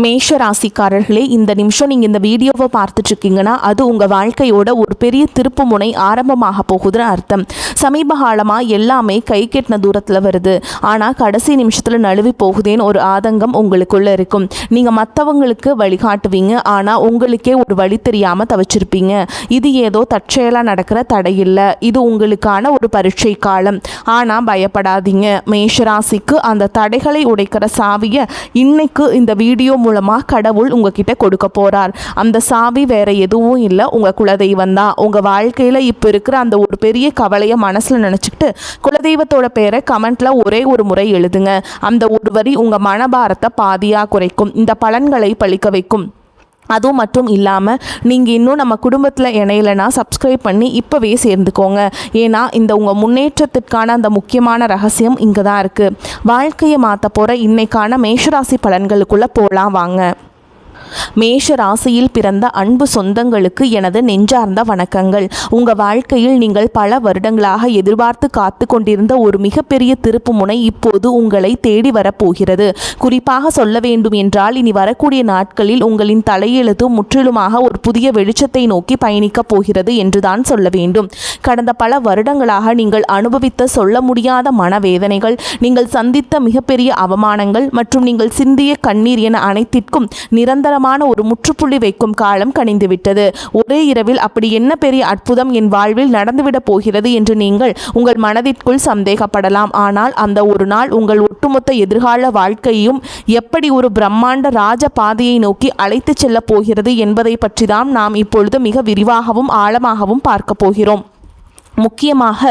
மேஷ ராசிக்காரர்களே, இந்த நிமிஷம் நீங்கள் இந்த வீடியோவை பார்த்துட்ருக்கீங்கன்னா அது உங்கள் வாழ்க்கையோட ஒரு பெரிய திருப்பு முனை ஆரம்பமாக போகுதுன்னு அர்த்தம். சமீப காலமாக எல்லாமே கை கெட்டின தூரத்தில் வருது, ஆனால் கடைசி நிமிஷத்தில் நழுவி போகுதேன்னு ஒரு ஆதங்கம் உங்களுக்குள்ளே இருக்கும். நீங்கள் மற்றவங்களுக்கு வழிகாட்டுவீங்க, ஆனால் உங்களுக்கே ஒரு வழி தெரியாமல் தவிச்சிருப்பீங்க. இது ஏதோ தற்செயலாக நடக்கிற தடையில்லை, இது உங்களுக்கான ஒரு பரீட்சை காலம். ஆனால் பயப்படாதீங்க, மேஷராசிக்கு அந்த தடைகளை உடைக்கிற சாவியை இன்னைக்கு இந்த வீடியோ மூலமாக கடவுள் உங்ககிட்ட கொடுக்க போறார். அந்த சாவி வேற எதுவும் இல்லை, உங்க குலதெய்வம் தான். உங்க வாழ்க்கையில இப்போ இருக்கிற அந்த ஒரு பெரிய கவலையை மனசுல நினைச்சுக்கிட்டு குலதெய்வத்தோட பேரை கமெண்ட்ல ஒரே ஒரு முறை எழுதுங்க. அந்த ஒரு வரி உங்க மனபாரத்தை பாதியா குறைக்கும், இந்த பலன்களை பழிக்க வைக்கும். அதுவும் மட்டும் இல்லாமல் நீங்கள் இன்னும் நம்ம குடும்பத்தில் இணையலைன்னா சப்ஸ்கிரைப் பண்ணி இப்போவே சேர்ந்துக்கோங்க. ஏன்னா இந்த உங்கள் முன்னேற்றத்திற்கான அந்த முக்கியமான ரகசியம் இங்கே தான் இருக்குது. வாழ்க்கையை மாற்ற போகிற இன்னைக்கான மேஷராசி பலன்களுக்குள்ளே போகலாம் வாங்க. மேஷ ராசியில் பிறந்த அன்பு சொந்தங்களுக்கு எனது நெஞ்சார்ந்த வணக்கங்கள். உங்கள் வாழ்க்கையில் நீங்கள் பல வருடங்களாக எதிர்பார்த்து காத்து கொண்டிருந்த ஒரு மிகப்பெரிய திருப்பு முனை இப்போது உங்களை தேடி வரப்போகிறது. குறிப்பாக சொல்ல வேண்டும் என்றால், இனி வரக்கூடிய நாட்களில் உங்களின் தலையெழுத்து முற்றிலுமாக ஒரு புதிய வெளிச்சத்தை நோக்கி பயணிக்கப் போகிறது என்றுதான் சொல்ல வேண்டும். கடந்த பல வருடங்களாக நீங்கள் அனுபவித்த சொல்ல முடியாத மனவேதனைகள், நீங்கள் சந்தித்த மிகப்பெரிய அவமானங்கள் மற்றும் நீங்கள் சிந்திய கண்ணீர் என அனைத்திற்கும் நிரந்தரமான ஒரு முற்றுப்புள்ளி வைக்கும் காலம் கனிந்துவிட்டது. ஒரே இரவில் அப்படி என்ன பெரிய அற்புதம் என் வாழ்வில் நடந்துவிடப் போகிறது என்று நீங்கள் உங்கள் மனதிற்குள் சந்தேகப்படலாம். ஆனால் அந்த ஒரு நாள் உங்கள் ஒட்டுமொத்த எதிர்கால வாழ்க்கையும் எப்படி ஒரு பிரம்மாண்ட ராஜ பாதையை நோக்கி அழைத்து செல்ல போகிறது என்பதை பற்றி தான் நாம் இப்பொழுது மிக விரிவாகவும் ஆழமாகவும் பார்க்க போகிறோம். முக்கியமாக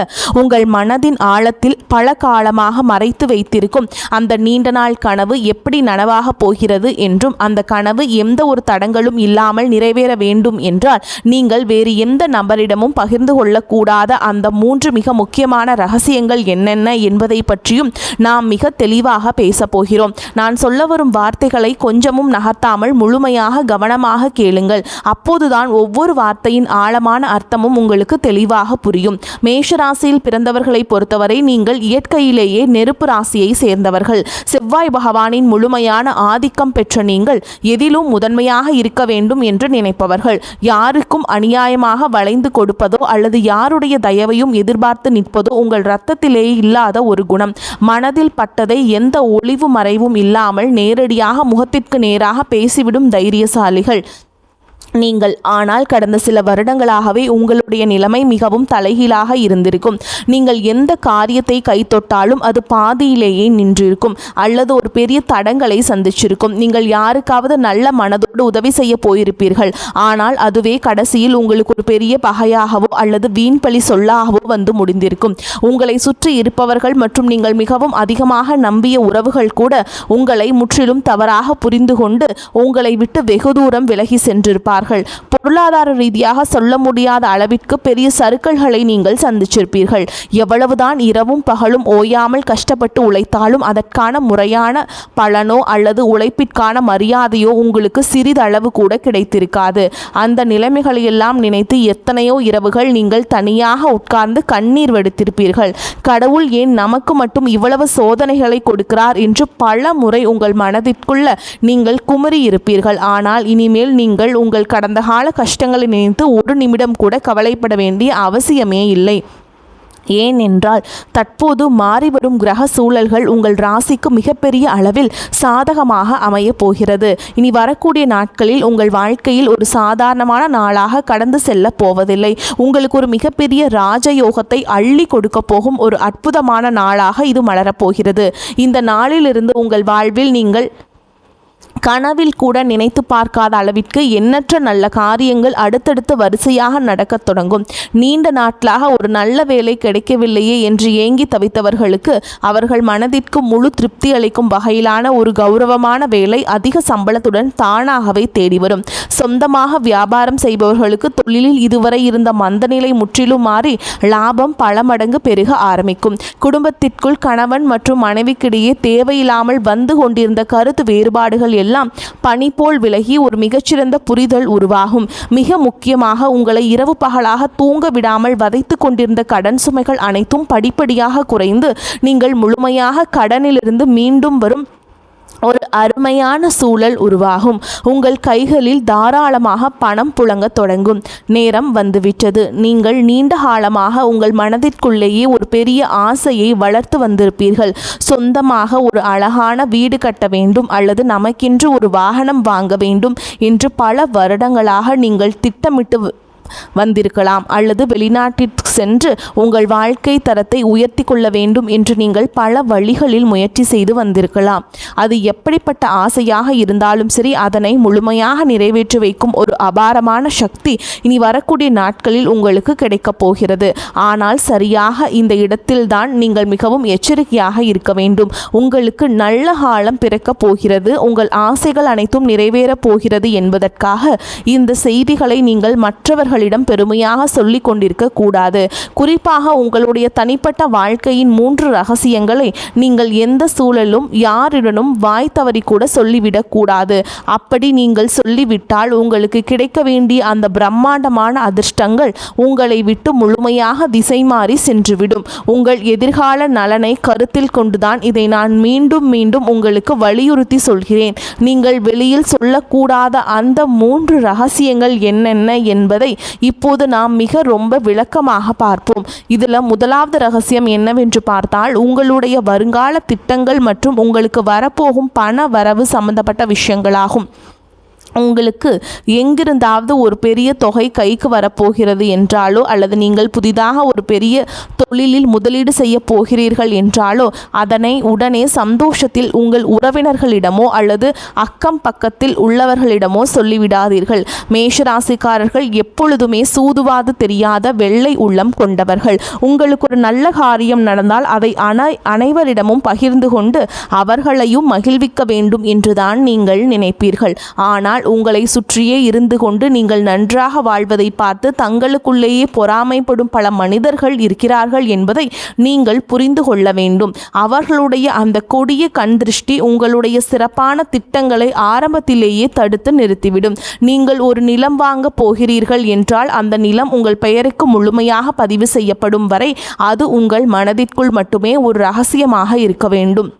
உங்கள் மனதின் ஆழத்தில் பல காலமாக மறைத்து வைத்திருக்கும் அந்த நீண்ட நாள் கனவு எப்படி நனவாக போகிறது என்றும், அந்த கனவு எந்த ஒரு தடங்களும் இல்லாமல் நிறைவேற வேண்டும் என்றால் நீங்கள் வேறு எந்த நபரிடமும் பகிர்ந்து கொள்ளக்கூடாத அந்த 3 மிக முக்கியமான ரகசியங்கள் என்னென்ன என்பதை பற்றியும் நாம் மிக தெளிவாக பேச போகிறோம். நான் சொல்ல வரும் வார்த்தைகளை கொஞ்சமும் நகர்த்தாமல் முழுமையாக கவனமாக கேளுங்கள். அப்போதுதான் ஒவ்வொரு வார்த்தையின் ஆழமான அர்த்தமும் உங்களுக்கு தெளிவாக புரியும். மேஷராசியில் பிறந்தவர்களை பொறுத்தவரை நீங்கள் இயற்கையிலேயே நெருப்பு ராசியை சேர்ந்தவர்கள். செவ்வாய் பகவானின் முழுமையான ஆதிக்கம் பெற்ற நீங்கள் எதிலும் முதன்மையாக இருக்க வேண்டும் என்று நினைப்பவர்கள். யாருக்கும் அநியாயமாக வளைந்து கொடுப்பதோ அல்லது யாருடைய தயவையும் எதிர்பார்த்து நிற்பதோ உங்கள் இரத்தத்திலே இல்லாத ஒரு குணம். மனதில் பட்டதை எந்த ஒளிவு மறைவும் இல்லாமல் நேரடியாக முகத்திற்கு நேராக பேசிவிடும் தைரியசாலிகள் நீங்கள். ஆனால் கடந்த சில வருடங்களாகவே உங்களுடைய நிலைமை மிகவும் தலைகீழாக இருந்திருக்கும். நீங்கள் எந்த காரியத்தை கைத்தொட்டாலும் அது பாதியிலேயே நின்றிருக்கும் அல்லது ஒரு பெரிய தடங்களை சந்திச்சிருக்கும். நீங்கள் யாருக்காவது நல்ல மனதோடு உதவி செய்ய போயிருப்பீர்கள், ஆனால் அதுவே கடைசியில் உங்களுக்கு ஒரு பெரிய பகையாகவோ அல்லது வீண்பழி சொல்லாகவோ வந்து முடிந்திருக்கும். உங்களை சுற்றி இருப்பவர்கள் மற்றும் நீங்கள் மிகவும் அதிகமாக நம்பிய உறவுகள் கூட உங்களை முற்றிலும் தவறாக புரிந்து கொண்டு உங்களை விட்டு வெகு தூரம் விலகி சென்றிருப்பார்கள். பொருளாதார ரீதியாக சொல்ல முடியாத அளவிற்கு பெரிய சறுக்கல்களை நீங்கள் சந்திச்சிருப்பீர்கள். எவ்வளவுதான் இரவும் பகலும் ஓயாமல் கஷ்டப்பட்டு உழைத்தாலும் அதற்கான முறையான பலனோ அல்லது உழைப்பிற்கான மரியாதையோ உங்களுக்கு சிறிதளவு கூட கிடைத்திருக்காது. அந்த நிலைமைகளையெல்லாம் நினைத்து எத்தனையோ இரவுகள் நீங்கள் தனியாக உட்கார்ந்து கண்ணீர் வடித்திருப்பீர்கள். கடவுள் ஏன் நமக்கு மட்டும் இவ்வளவு சோதனைகளை கொடுக்கிறார் என்று பல முறை உங்கள் மனதிற்குள்ள நீங்கள் குமரி இருப்பீர்கள். ஆனால் இனிமேல் நீங்கள் உங்கள் கடந்த கால கஷ்டங்களை நினைத்து ஒரு நிமிடம் கூட கவலைப்பட வேண்டிய அவசியமே இல்லை. ஏனென்றால் தற்போது மாறிவரும் கிரக சூழல்கள் உங்கள் ராசிக்கு மிகப்பெரிய அளவில் சாதகமாக அமைய போகிறது. இனி வரக்கூடிய நாட்களில் உங்கள் வாழ்க்கையில் ஒரு சாதாரணமான நாளாக கடந்து செல்ல போவதில்லை. உங்களுக்கு ஒரு மிகப்பெரிய ராஜயோகத்தை அள்ளி கொடுக்க போகும் ஒரு அற்புதமான நாளாக இது மலரப்போகிறது. இந்த நாளிலிருந்து உங்கள் வாழ்வில் நீங்கள் கனவில் கூட நினைத்து பார்க்காத அளவிற்கு எண்ணற்ற நல்ல காரியங்கள் அடுத்தடுத்து வரிசையாக நடக்கத் தொடங்கும். நீண்ட நாட்களாக ஒரு நல்ல வேலை கிடைக்கவில்லையே என்று ஏங்கி தவித்தவர்களுக்கு அவர்கள் மனதிற்கு முழு திருப்தி அளிக்கும் வகையிலான ஒரு கௌரவமான வேலை அதிக சம்பளத்துடன் தானாகவே தேடி வரும். சொந்தமாக வியாபாரம் செய்பவர்களுக்கு தொழிலில் இதுவரை இருந்த மந்தநிலை முற்றிலும் மாறி லாபம் பல மடங்கு பெருக ஆரம்பிக்கும். குடும்பத்திற்குள் கணவன் மற்றும் மனைவிக்கிடையே தேவையில்லாமல் வந்து கொண்டிருந்த கருத்து வேறுபாடுகள் எல்லாம் பனி போல் விலகி ஒரு மிகச்சிறந்த புரிதல் உருவாகும். மிக முக்கியமாக உங்களை இரவு பகலாக தூங்க விடாமல் வதைத்து கொண்டிருந்த கடன் சுமைகள் அனைத்தும் படிப்படியாக குறைந்து நீங்கள் முழுமையாக கடனிலிருந்து மீண்டும் வரும் ஒரு அருமையான சூழல் உருவாகும். உங்கள் கைகளில் தாராளமாக பணம் புழங்க தொடங்கும். நேரம் வந்துவிட்டது. நீங்கள் நீண்ட காலமாக உங்கள் மனதிற்குள்ளேயே ஒரு பெரிய ஆசையை வளர்த்து வந்திருப்பீர்கள். சொந்தமாக ஒரு அழகான வீடு கட்ட வேண்டும் அல்லது நமக்கென்று ஒரு வாகனம் வாங்க வேண்டும் என்று பல வருடங்களாக நீங்கள் திட்டமிட்டு வந்திருக்கலாம். அல்லது வெளிநாட்டிற்கு சென்று உங்கள் வாழ்க்கை தரத்தை உயர்த்தி கொள்ள வேண்டும் என்று நீங்கள் பல வழிகளில் முயற்சி செய்து வந்திருக்கலாம். அது எப்படிப்பட்ட ஆசையாக இருந்தாலும் சரி, அதனை முழுமையாக நிறைவேற்றி வைக்கும் ஒரு அபாரமான சக்தி இனி வரக்கூடிய நாட்களில் உங்களுக்கு கிடைக்கப் போகிறது. ஆனால் சரியாக இந்த இடத்தில்தான் நீங்கள் மிகவும் எச்சரிக்கையாக இருக்க வேண்டும். உங்களுக்கு நல்ல காலம் பிறக்கப் போகிறது. உங்கள் ஆசைகள் அனைத்தும் நிறைவேறப் போகிறது என்பதற்காக இந்த செய்திகளை நீங்கள் மற்றவர்கள் பெருமையாக சொல்லிக் கொண்டிருக்க கூடாது. குறிப்பாக உங்களுடைய தனிப்பட்ட வாழ்க்கையின் 3 ரகசியங்களை நீங்கள் எந்த சூழலும் யாரிடனும் வாய் தவறி கூட சொல்லிவிடக் கூடாது. அப்படி நீங்கள் சொல்லிவிட்டால் உங்களுக்கு கிடைக்க வேண்டிய அந்த பிரம்மாண்டமான அதிர்ஷ்டங்கள் உங்களை விட்டு முழுமையாக திசை மாறி சென்றுவிடும். உங்கள் எதிர்கால நலனை கருத்தில் கொண்டுதான் இதை நான் மீண்டும் மீண்டும் உங்களுக்கு வலியுறுத்தி சொல்கிறேன். நீங்கள் வெளியில் சொல்லக்கூடாத அந்த 3 ரகசியங்கள் என்னென்ன என்பதை இப்போது நாம் ரொம்ப விளக்கமாக பார்ப்போம். இதில் முதலாவது ரகசியம் என்னவென்று பார்த்தால், உங்களுடைய வருங்கால திட்டங்கள் மற்றும் உங்களுக்கு வரப்போகும் பண வரவு சம்பந்தப்பட்ட விஷயங்களாகும். உங்களுக்கு எங்கிருந்தாவது ஒரு பெரிய தொகை கைக்கு வரப்போகிறது என்றாலோ அல்லது நீங்கள் புதிதாக ஒரு பெரிய தொழிலில் முதலீடு செய்ய போகிறீர்கள் என்றாலோ அதனை உடனே சந்தோஷத்தில் உங்கள் உறவினர்களிடமோ அல்லது அக்கம் பக்கத்தில் உள்ளவர்களிடமோ சொல்லிவிடாதீர்கள். மேஷராசிக்காரர்கள் எப்பொழுதுமே சூதுவாது தெரியாத வெள்ளை உள்ளம் கொண்டவர்கள். உங்களுக்கு ஒரு நல்ல காரியம் நடந்தால் அதை அனைவரிடமும் பகிர்ந்து கொண்டு அவர்களையும் மகிழ்விக்க வேண்டும் என்றுதான் நீங்கள் நினைப்பீர்கள். ஆனால் உங்களை சுற்றியே இருந்து கொண்டு நீங்கள் நன்றாக வாழ்வதை பார்த்து தங்களுக்குள்ளேயே பொறாமைப்படும் பல மனிதர்கள் இருக்கிறார்கள் என்பதை நீங்கள் புரிந்து கொள்ள வேண்டும். அவர்களுடைய அந்த கொடிய கண் திருஷ்டி உங்களுடைய சிறப்பான திட்டங்களை ஆரம்பத்திலேயே தடுத்து நிறுத்திவிடும். நீங்கள் ஒரு நிலம் வாங்க போகிறீர்கள் என்றால் அந்த நிலம் உங்கள் பெயருக்கு முழுமையாக பதிவு செய்யப்படும் வரை அது உங்கள் மனதிற்குள் மட்டுமே ஒரு ரகசியமாக இருக்க வேண்டும்.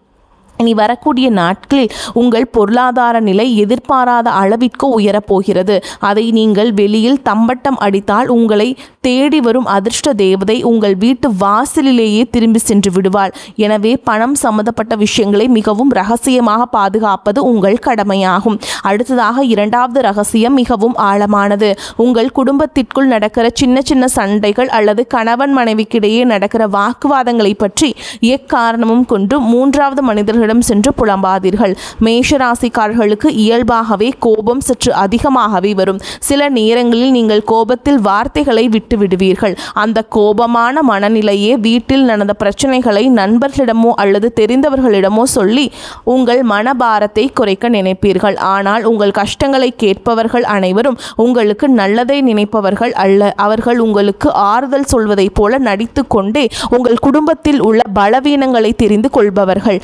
இனி வரக்கூடிய நாட்களில் உங்கள் பொருளாதார நிலை எதிர்பாராத அளவிற்கு உயரப்போகிறது. அதை நீங்கள் வெளியில் தம்பட்டம் அடித்தால் உங்களை தேடி வரும் அதிர்ஷ்ட தேவதை உங்கள் வீட்டு வாசலிலேயே திரும்பி சென்று விடுவாள். எனவே பணம் சம்பந்தப்பட்ட விஷயங்களை மிகவும் ரகசியமாக பாதுகாப்பது உங்கள் கடமையாகும். அடுத்ததாக இரண்டாவது ரகசியம் மிகவும் ஆழமானது. உங்கள் குடும்பத்திற்குள் நடக்கிற சின்ன சின்ன சண்டைகள் அல்லது கணவன் மனைவிக்கிடையே நடக்கிற வாக்குவாதங்களை பற்றி எக்காரணமும் கொண்டு மூன்றாவது மனிதர்களிடம் சென்று புலம்பாதீர்கள். மேஷராசிக்காரர்களுக்கு இயல்பாகவே கோபம் சற்று அதிகமாகவே வரும். சில நேரங்களில் நீங்கள் கோபத்தில் வார்த்தைகளை விட்டு விடுவீர்கள். அந்த கோபமான மனநிலையே வீட்டில் நடந்த பிரச்சனைகளை நண்பர்களிடமோ அல்லது தெரிந்தவர்களிடமோ சொல்லி உங்கள் மனபாரத்தை குறைக்க நினைப்பீர்கள். ஆனால் உங்கள் கஷ்டங்களை கேட்பவர்கள் அனைவரும் உங்களுக்கு நல்லதை நினைப்பவர்கள் அல்ல. அவர்கள் உங்களுக்கு ஆறுதல் சொல்வதைப் போல நடித்து கொண்டே உங்கள் குடும்பத்தில் உள்ள பலவீனங்களை தெரிந்து கொள்பவர்கள்.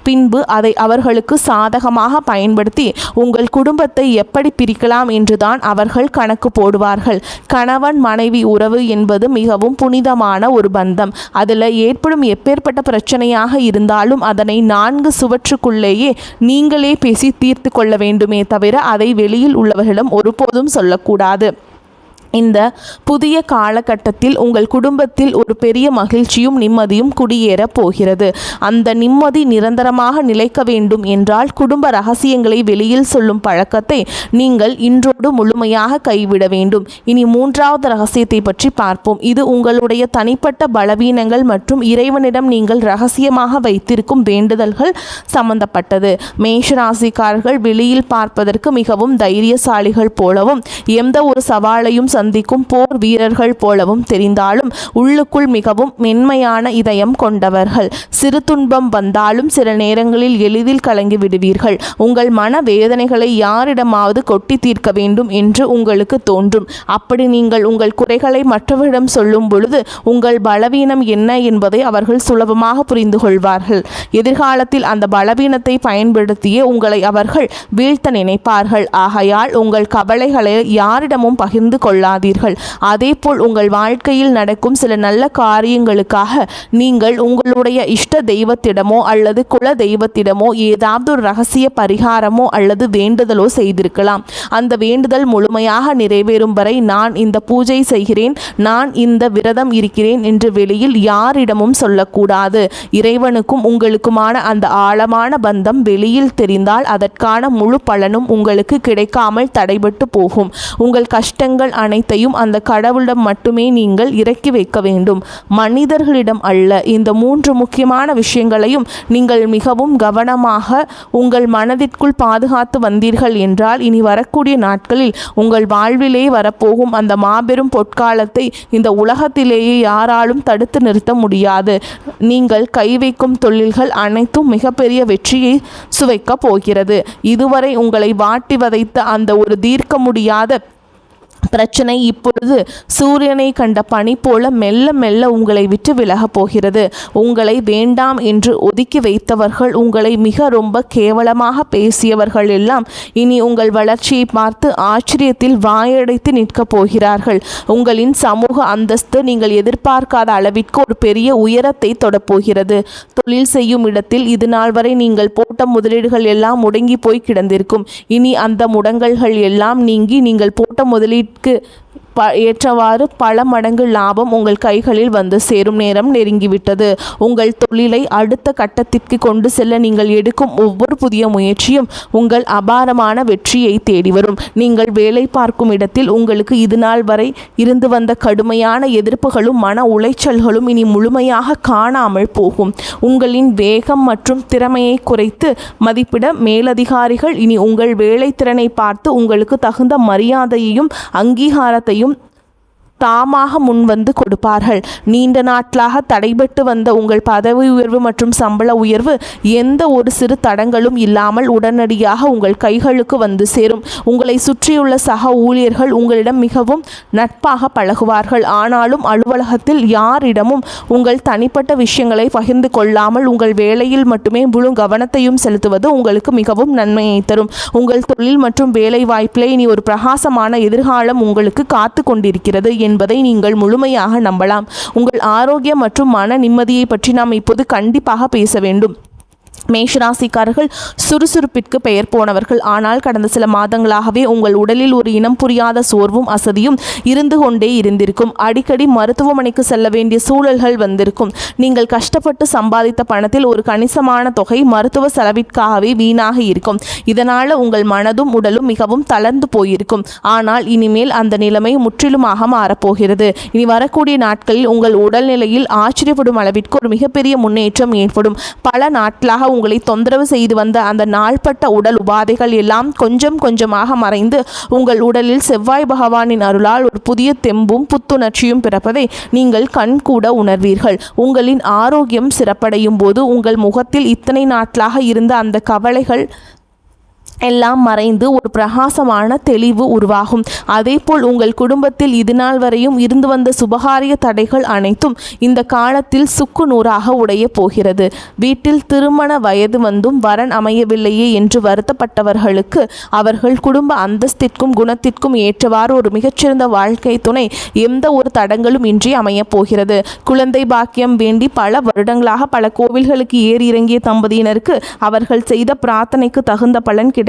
பின்பு அதை அவர்களுக்கு சாதகமாக பயன்படுத்தி உங்கள் குடும்பத்தை எப்படி பிரிக்கலாம் என்றுதான் அவர்கள் கணக்கு போடுவார்கள். கணவன் மனைவி உறவு என்பது மிகவும் புனிதமான ஒரு பந்தம். அதில் ஏற்படும் எப்பேற்பட்ட பிரச்சனையாக இருந்தாலும் அதனை 4 சுவற்றுக்குள்ளேயே நீங்களே பேசி தீர்த்து கொள்ள வேண்டுமே தவிர அதை வெளியில் உள்ளவர்களிடம் ஒருபோதும் சொல்லக்கூடாது. இந்த புதிய காலகட்டத்தில் உங்கள் குடும்பத்தில் ஒரு பெரிய மகிழ்ச்சியும் நிம்மதியும் குடியேற போகிறது. அந்த நிம்மதி நிரந்தரமாக நிலைக்க வேண்டும் என்றால் குடும்ப ரகசியங்களை வெளியில் சொல்லும் பழக்கத்தை நீங்கள் இன்றோடு முழுமையாக கைவிட வேண்டும். இனி மூன்றாவது ரகசியத்தை பற்றி பார்ப்போம். இது உங்களுடைய தனிப்பட்ட பலவீனங்கள் மற்றும் இறைவனிடம் நீங்கள் ரகசியமாக வைத்திருக்கும் வேண்டுதல்கள் சம்பந்தப்பட்டது. மேஷராசிக்காரர்கள் வெளியில் பார்ப்பதற்கு மிகவும் தைரியசாலிகள் போலவும் எந்த ஒரு சவாலையும் சந்திக்கும் போர் வீரர்கள் போலவும் தெரிந்தாலும் உள்ளுக்குள் மிகவும் மென்மையான இதயம் கொண்டவர்கள். சிறு துன்பம் வந்தாலும் சில நேரங்களில் எளிதில் கலங்கி விடுவீர்கள். உங்கள் மன வேதனைகளை யாரிடமாவது கொட்டி தீர்க்க வேண்டும் என்று உங்களுக்கு தோன்றும். அப்படி நீங்கள் உங்கள் குறைகளை மற்றவரிடம் சொல்லும் பொழுது உங்கள் பலவீனம் என்ன என்பதை அவர்கள் சுலபமாக புரிந்து கொள்வார்கள். எதிர்காலத்தில் அந்த பலவீனத்தை பயன்படுத்தியே உங்களை அவர்கள் வீழ்த்த நினைப்பார்கள். ஆகையால் உங்கள் கவலைகளை யாரிடமும் பகிர்ந்து கொள்ள விடாதீர்கள். அதேபோல் உங்கள் வாழ்க்கையில் நடக்கும் சில நல்ல காரியங்களுக்காக நீங்கள் உங்களுடைய இஷ்ட தெய்வத்திடமோ அல்லது குல தெய்வத்திடமோ ஏதாவது ஒரு ரகசிய பரிகாரமோ அல்லது வேண்டுதலோ செய்திருக்கலாம். அந்த வேண்டுதல் முழுமையாக நிறைவேறும் வரை நான் இந்த பூஜை செய்கிறேன், நான் இந்த விரதம் இருக்கிறேன் என்று வெளியில் யாரிடமும் சொல்லக்கூடாது. இறைவனுக்கும் உங்களுக்குமான அந்த ஆழமான பந்தம் வெளியில் தெரிந்தால் அதற்கான முழு பலனும் உங்களுக்கு கிடைக்காமல் தடைபட்டு போகும். உங்கள் கஷ்டங்கள் அனைத்தையும் அந்த கடவுளிடம் மட்டுமே நீங்கள் இறக்கி வைக்க வேண்டும், மனிதர்களிடம் அல்ல. இந்த 3 முக்கியமான விஷயங்களையும் நீங்கள் மிகவும் கவனமாக உங்கள் மனதிற்குள் பாதுகாத்து வந்தீர்கள் என்றால் இனி வரக்கூடிய நாட்களில் உங்கள் வாழ்விலே வரப்போகும் அந்த மாபெரும் பொற்காலத்தை இந்த உலகத்திலேயே யாராலும் தடுத்து நிறுத்த முடியாது. நீங்கள் கை வைக்கும் தொழில்கள் அனைத்தும் மிகப்பெரிய வெற்றியை சுவைக்கப் போகிறது. இதுவரை உங்களை வாட்டி வதைத்த அந்த ஒரு தீர்க்க முடியாத பிரச்சனை இப்பொழுது சூரியனை கண்ட பனி போல மெல்ல மெல்ல உங்களை விட்டு விலகப் போகிறது. உங்களை வேண்டாம் என்று ஒதுக்கி வைத்தவர்கள், உங்களை மிக ரொம்ப கேவலமாக பேசியவர்கள் எல்லாம் இனி உங்கள் வளர்ச்சியை பார்த்து ஆச்சரியத்தில் வாயடைத்து நிற்கப் போகிறார்கள். உங்களின் சமூக அந்தஸ்து நீங்கள் எதிர்பார்க்காத அளவிற்கு ஒரு பெரிய உயரத்தை தொடப்போகிறது. தொழில் செய்யும் இடத்தில் இது நாள் வரை நீங்கள் போட்ட முதலீடுகள் எல்லாம் முடங்கி போய் கிடந்திருக்கும். இனி அந்த முடங்கல்கள் எல்லாம் நீங்கி நீங்கள் போட்ட முதலீட்டுக்கு ஏற்றவாறு பல மடங்கு லாபம் உங்கள் கைகளில் வந்து சேரும் நேரம் நெருங்கிவிட்டது. உங்கள் தொழிலை அடுத்த கட்டத்திற்கு கொண்டு செல்ல நீங்கள் எடுக்கும் ஒவ்வொரு புதிய முயற்சியும் உங்கள் அபாரமான வெற்றியை தேடி வரும். நீங்கள் வேலை பார்க்கும் இடத்தில் உங்களுக்கு இது நாள் வரை இருந்து வந்த கடுமையான எதிர்ப்புகளும் மன உளைச்சல்களும் இனி முழுமையாக காணாமல் போகும். உங்களின் வேகம் மற்றும் திறமையை குறைத்து மதிப்பிட மேலதிகாரிகள் இனி உங்கள் வேலை திறனை பார்த்து உங்களுக்கு தகுந்த மரியாதையையும் அங்கீகாரத்தையும் தாமாக முன்வந்து கொடுப்பார்கள். நீண்ட நாட்களாக தடைபட்டு வந்த உங்கள் பதவி உயர்வு மற்றும் சம்பள உயர்வு எந்த ஒரு சிறு தடங்களும் இல்லாமல் உடனடியாக உங்கள் கைகளுக்கு வந்து சேரும். உங்களை சுற்றியுள்ள சக ஊழியர்கள் உங்களிடம் மிகவும் நட்பாக பழகுவார்கள். ஆனாலும் அலுவலகத்தில் யாரிடமும் உங்கள் தனிப்பட்ட விஷயங்களை பகிர்ந்து கொள்ளாமல் உங்கள் வேலையில் மட்டுமே முழு கவனத்தையும் செலுத்துவது உங்களுக்கு மிகவும் நன்மையை தரும். உங்கள் தொழில் மற்றும் வேலை வாய்ப்பிலே இனி ஒரு பிரகாசமான எதிர்காலம் உங்களுக்கு காத்து கொண்டிருக்கிறது என்பதை நீங்கள் முழுமையாக நம்பலாம். உங்கள் ஆரோக்கியம் மற்றும் மன நிம்மதியை பற்றி நாம் இப்போது கண்டிப்பாக பேச வேண்டும். மேஷராசிக்காரர்கள் சுறுசுறுப்பிற்கு பெயர் போனவர்கள். ஆனால் கடந்த சில மாதங்களாகவே உங்கள் உடலில் ஒரு இனம் புரியாத சோர்வும் அசதியும் இருந்து கொண்டே இருந்திருக்கும். அடிக்கடி மருத்துவமனைக்கு செல்ல வேண்டிய சூழல்கள் வந்திருக்கும். நீங்கள் கஷ்டப்பட்டு சம்பாதித்த பணத்தில் ஒரு கணிசமான தொகை மருத்துவ செலவிற்காகவே வீணாக இருக்கும். இதனால் உங்கள் மனதும் உடலும் மிகவும் தளர்ந்து போயிருக்கும். ஆனால் இனிமேல் அந்த நிலைமை முற்றிலுமாக மாறப்போகிறது. இனி வரக்கூடிய நாட்களில் உங்கள் உடல்நிலையில் ஆச்சரியப்படும் அளவிற்கு ஒரு மிகப்பெரிய முன்னேற்றம் ஏற்படும். பல நாட்களாக உங்களை தொந்தரவு செய்து வந்த அந்த நாள்பட்ட உடல் உபாதைகள் எல்லாம் கொஞ்சம் கொஞ்சமாக மறைந்து உங்கள் உடலில் செவ்வாய் பகவானின் அருளால் ஒரு புதிய தெம்பும் புத்துணர்ச்சியும் பிறப்பதை நீங்கள் கண்கூட உணர்வீர்கள். உங்களின் ஆரோக்கியம் சிறப்படையும் போது உங்கள் முகத்தில் இத்தனை நாட்களாக இருந்த அந்த கவலைகள் எல்லாம் மறைந்து ஒரு பிரகாசமான தெளிவு உருவாகும். அதேபோல் உங்கள் குடும்பத்தில் இதுநாள் வரையும் இருந்து வந்த சுபகாரிய தடைகள் அனைத்தும் இந்த காலத்தில் சுக்கு நூறாக உடைய போகிறது. வீட்டில் திருமண வயது வந்தும் வரன் அமையவில்லையே என்று வருத்தப்பட்டவர்களுக்கு அவர்கள் குடும்ப அந்தஸ்திற்கும் குணத்திற்கும் ஏற்றவாறு ஒரு மிகச்சிறந்த வாழ்க்கை துணை எந்த ஒரு தடங்களும் இன்றி அமையப் போகிறது. குழந்தை பாக்கியம் வேண்டி பல வருடங்களாக பல கோவில்களுக்கு ஏறி இறங்கிய தம்பதியினருக்கு அவர்கள் செய்த பிரார்த்தனைக்கு தகுந்த பலன் கிடைத்து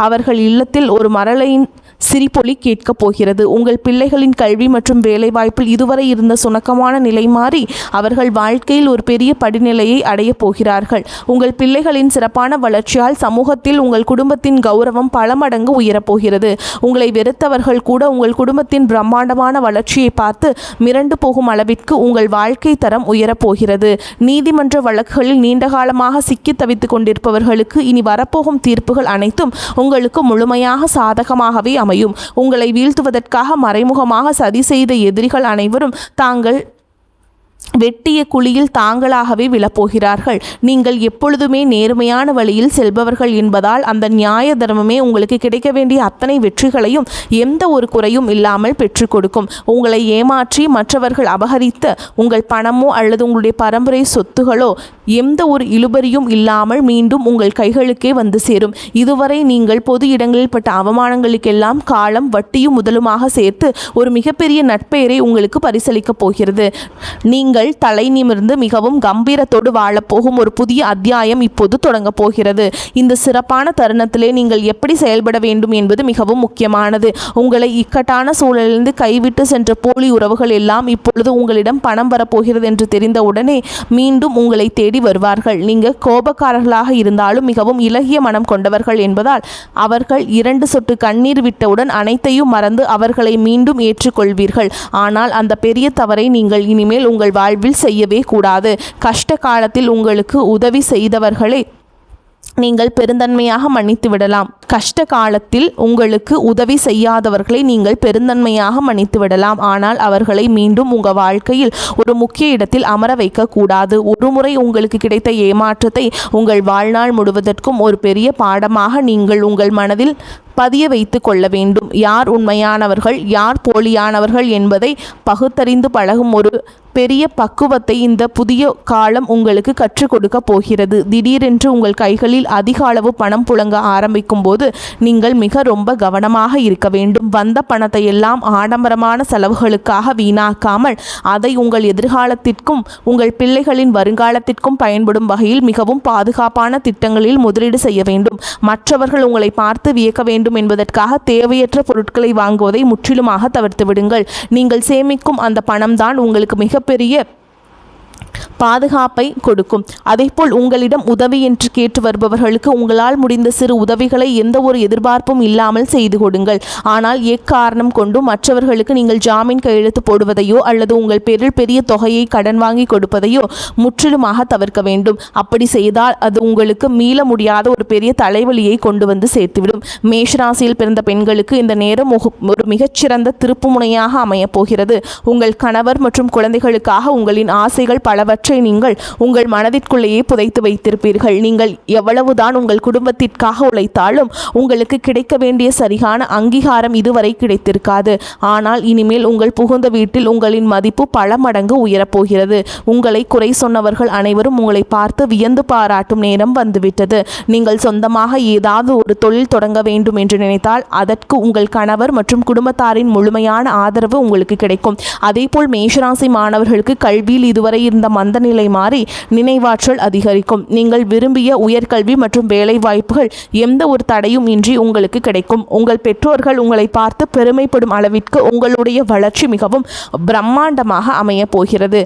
அவர்கள் இல்லத்தில் ஒரு மரளையின் சிரிப்பொலி கேட்கப் போகிறது. உங்கள் பிள்ளைகளின் கல்வி மற்றும் வேலைவாய்ப்பில் இதுவரை இருந்த சுணக்கமான நிலை மாறி அவர்கள் வாழ்க்கையில் ஒரு பெரிய படிநிலையை அடையப் போகிறார்கள். உங்கள் பிள்ளைகளின் சிறப்பான வளர்ச்சியால் சமூகத்தில் உங்கள் குடும்பத்தின் கௌரவம் பல மடங்கு உயரப்போகிறது. உங்களை வெறுத்தவர்கள் கூட உங்கள் குடும்பத்தின் பிரம்மாண்டமான வளர்ச்சியை பார்த்து மிரண்டு போகும் அளவிற்கு உங்கள் வாழ்க்கை தரம் உயரப்போகிறது. நீதிமன்ற வழக்குகளில் நீண்டகாலமாக சிக்கி தவித்துக் கொண்டிருப்பவர்களுக்கு இனி வரப்போகும் தீர்ப்புகள் அனைத்தும் உங்களுக்கு முழுமையாக சாதகமாகவே அமையும். உங்களை வீழ்த்துவதற்காக மறைமுகமாக சதி செய்த எதிரிகள் அனைவரும் தாங்கள் வெட்டிய குழியில் தாங்களாகவே விழப்போகிறார்கள். நீங்கள் எப்பொழுதுமே நேர்மையான வழியில் செல்பவர்கள் என்பதால் அந்த நியாய தர்மமே உங்களுக்கு கிடைக்க வேண்டிய அத்தனை வெற்றிகளையும் எந்த ஒரு குறையும் இல்லாமல் பெற்றுக் கொடுக்கும். உங்களை ஏமாற்றி மற்றவர்கள் அபகரித்த உங்கள் பணமோ அல்லது உங்களுடைய பரம்பரை சொத்துகளோ எந்த ஒரு இழுபறியும் இல்லாமல் மீண்டும் உங்கள் கைகளுக்கே வந்து சேரும். இதுவரை நீங்கள் பொது இடங்களில் பட்ட அவமானங்களுக்கெல்லாம் காலம் வட்டியும் முதலுமாக சேர்த்து ஒரு மிகப்பெரிய நட்பெயரை உங்களுக்கு பரிசளிக்கப் போகிறது. நீங்கள் தலை நிமிர்ந்து மிகவும் கம்பீரத்தோடு வாழப்போகும் ஒரு புதிய அத்தியாயம் இப்போது தொடங்கப் போகிறது. இந்த சிறப்பான தருணத்திலே நீங்கள் எப்படி செயல்பட வேண்டும் என்பது மிகவும் முக்கியமானது. உங்களை இக்கட்டான சூழலிலிருந்து கைவிட்டு சென்ற போலி உறவுகள் எல்லாம் இப்பொழுது உங்களிடம் பணம் வரப்போகிறது என்று தெரிந்தவுடனே மீண்டும் உங்களை தேடி வருவார்கள். நீங்கள் கோபக்காரர்களாக இருந்தாலும் மிகவும் இலகிய மனம் கொண்டவர்கள் என்பதால் அவர்கள் 2 சொட்டு கண்ணீர் விட்டவுடன் அனைத்தையும் மறந்து அவர்களை மீண்டும் ஏற்றுக்கொள்வீர்கள். ஆனால் அந்த பெரிய தவறை நீங்கள் இனிமேல் உங்கள் வாழ்வில் செய்யவே கூடாது. கஷ்ட காலத்தில் உங்களுக்கு உதவி செய்தவர்களை நீங்கள் பெருந்தன்மையாக மன்னித்து விடலாம். கஷ்ட காலத்தில் உங்களுக்கு உதவி செய்யாதவர்களை நீங்கள் பெருந்தன்மையாக மன்னித்து விடலாம். ஆனால் அவர்களை மீண்டும் உங்கள் வாழ்க்கையில் ஒரு முக்கிய இடத்தில் அமர வைக்கக்கூடாது. ஒரு முறை உங்களுக்கு கிடைத்த ஏமாற்றத்தை உங்கள் வாழ்நாள் முழுவதற்கும் ஒரு பெரிய பாடமாக நீங்கள் உங்கள் மனதில் பதிய வைத்து கொள்ள வேண்டும். யார் உண்மையானவர்கள் யார் போலியானவர்கள் என்பதை பகுத்தறிந்து பழகும் ஒரு பெரிய பக்குவத்தை இந்த புதிய காலம் உங்களுக்கு கற்றுக் கொடுக்க போகிறது. திடீரென்று உங்கள் கைகளில் அதிக அளவு பணம் புழங்க ஆரம்பிக்கும் போது நீங்கள் ரொம்ப கவனமாக இருக்க வேண்டும். வந்த பணத்தை எல்லாம் ஆடம்பரமான செலவுகளுக்காக வீணாக்காமல் அதை உங்கள் எதிர்காலத்திற்கும் உங்கள் பிள்ளைகளின் வருங்காலத்திற்கும் பயன்படும் வகையில் மிகவும் பாதுகாப்பான திட்டங்களில் முதலீடு செய்ய வேண்டும். மற்றவர்கள் உங்களை பார்த்து வியக்க வேண்டும் என்பதற்காக தேவையற்ற பொருட்களை வாங்குவதை முற்றிலுமாக தவிர்த்து விடுங்கள். நீங்கள் சேமிக்கும் அந்த பணம்தான் உங்களுக்கு மிகப்பெரிய பாதுகாப்பை கொடுக்கும். அதேபோல் உங்களிடம் உதவி என்று கேட்டு வருபவர்களுக்கு உங்களால் முடிந்த சிறு உதவிகளை எந்த ஒரு எதிர்பார்ப்பும் இல்லாமல் செய்து கொடுங்கள். ஆனால் எக்காரணம் கொண்டும் மற்றவர்களுக்கு நீங்கள் ஜாமீன் கையெழுத்து போடுவதையோ அல்லது உங்கள் பேரில் பெரிய தொகையை கடன் வாங்கி கொடுப்பதையோ முற்றிலுமாக தவிர்க்க வேண்டும். அப்படி செய்தால் அது உங்களுக்கு மீள முடியாத ஒரு பெரிய தலைவலியை கொண்டு வந்து சேர்த்துவிடும். மேஷராசியில் பிறந்த பெண்களுக்கு இந்த நேரம் ஒரு மிகச்சிறந்த திருப்புமுனையாக அமையப் போகிறது. உங்கள் கணவர் மற்றும் குழந்தைகளுக்காக உங்களின் ஆசைகள் பலவற்றை நீங்கள் உங்கள் மனதிற்குள்ளேயே புதைத்து வைத்திருப்பீர்கள். நீங்கள் எவ்வளவுதான் உங்கள் குடும்பத்திற்காக உழைத்தாலும் உங்களுக்கு கிடைக்க வேண்டிய சரியான அங்கீகாரம் இதுவரை கிடைத்திருக்காது. ஆனால் இனிமேல் உங்கள் புகுந்த வீட்டில் உங்களின் மதிப்பு பல மடங்கு உயரப்போகிறது. உங்களை குறை சொன்னவர்கள் அனைவரும் உங்களை பார்த்து வியந்து பாராட்டும் நேரம் வந்துவிட்டது. நீங்கள் சொந்தமாக ஏதாவது ஒரு தொழில் தொடங்க வேண்டும் என்று நினைத்தால் அதற்கு உங்கள் கணவர் மற்றும் குடும்பத்தாரின் முழுமையான ஆதரவு உங்களுக்கு கிடைக்கும். அதேபோல் மேஷராசி மாணவர்களுக்கு கல்வியில் இதுவரை இருந்த மந்த நிலை மாறி நினைவாற்றல் அதிகரிக்கும். நீங்கள் விரும்பிய உயர்கல்வி மற்றும் வேலை வாய்ப்புகள் எந்த ஒரு தடையும் இன்றி உங்களுக்கு கிடைக்கும். உங்கள் பெற்றோர்கள் உங்களை பார்த்து பெருமைப்படும் அளவிற்கு உங்களுடைய வளர்ச்சி மிகவும் பிரம்மாண்டமாக அமையப் போகிறது.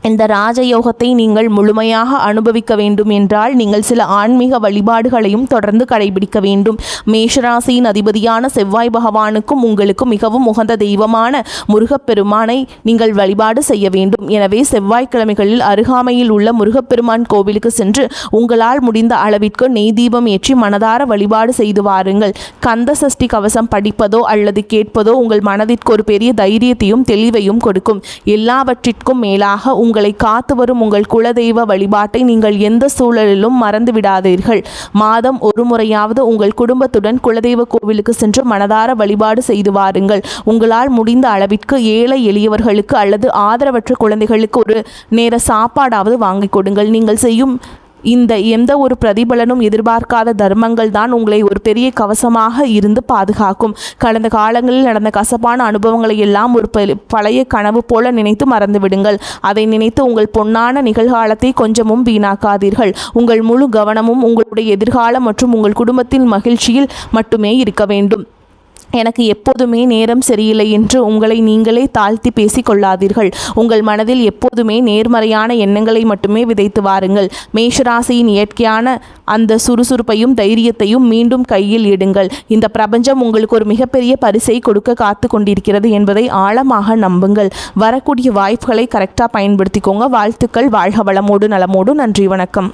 இந்த ராஜயோகத்தை நீங்கள் முழுமையாக அனுபவிக்க வேண்டும் என்றால் நீங்கள் சில ஆன்மீக வழிபாடுகளையும் தொடர்ந்து கடைபிடிக்க வேண்டும். மேஷராசியின் அதிபதியான செவ்வாய் பகவானுக்கும் உங்களுக்கு மிகவும் உகந்த தெய்வமான முருகப்பெருமானை நீங்கள் வழிபாடு செய்ய வேண்டும். எனவே செவ்வாய்க்கிழமைகளில் அருகாமையில் உள்ள முருகப்பெருமான் கோவிலுக்கு சென்று உங்களால் முடிந்த அளவிற்கு நெய் தீபம் ஏற்றி மனதார வழிபாடு செய்து வாருங்கள். கந்த சஷ்டி கவசம் படிப்பதோ அல்லது கேட்பதோ உங்கள் மனதிற்கு ஒரு பெரிய தைரியத்தையும் தெளிவையும் கொடுக்கும். எல்லாவற்றிற்கும் மேலாக உங்களை காத்து வரும் உங்கள் குலதெய்வ வழிபாட்டை நீங்கள் எந்த சூழலிலும் மறந்து விடாதீர்கள். மாதம் ஒரு முறையாவது உங்கள் குடும்பத்துடன் குலதெய்வ கோவிலுக்கு சென்று மனதார வழிபாடு செய்து வாருங்கள். உங்களால் முடிந்த அளவிற்கு ஏழை எளியவர்களுக்கு அல்லது ஆதரவற்ற குழந்தைகளுக்கு ஒரு நேர சாப்பாடாவது வாங்கி கொடுங்கள். நீங்கள் செய்யும் இந்த எந்த ஒரு பிரதிபலனும் எதிர்பார்க்காத தர்மங்கள் தான் உங்களை ஒரு பெரிய கவசமாக இருந்து பாதுகாக்கும். கடந்த காலங்களில் நடந்த கசப்பான அனுபவங்களை எல்லாம் ஒரு பழைய கனவு போல நினைத்து மறந்துவிடுங்கள். அதை நினைத்து உங்கள் பொன்னான நிகழ்காலத்தை கொஞ்சமும் வீணாக்காதீர்கள். உங்கள் முழு கவனமும் உங்களுடைய எதிர்காலம் மற்றும் உங்கள் குடும்பத்தின் மகிழ்ச்சியில் மட்டுமே இருக்க வேண்டும். எனக்கு எப்போதுமே நேரம் சரியில்லை என்று உங்களை நீங்களே தாழ்த்தி பேசிக் கொள்ளாதீர்கள். உங்கள் மனதில் எப்போதுமே நேர்மறையான எண்ணங்களை மட்டுமே விதைத்து வாருங்கள். மேஷராசியின் இயற்கையான அந்த சுறுசுறுப்பையும் தைரியத்தையும் மீண்டும் கையில் எடுங்கள். இந்த பிரபஞ்சம் உங்களுக்கு ஒரு மிகப்பெரிய பரிசை கொடுக்க காத்து கொண்டிருக்கிறது என்பதை ஆழமாக நம்புங்கள். வரக்கூடிய வாய்ப்புகளை கரெக்டாக பயன்படுத்திக்கோங்க. வாழ்த்துக்கள். வாழ்க வளமோடு நலமோடு. நன்றி, வணக்கம்.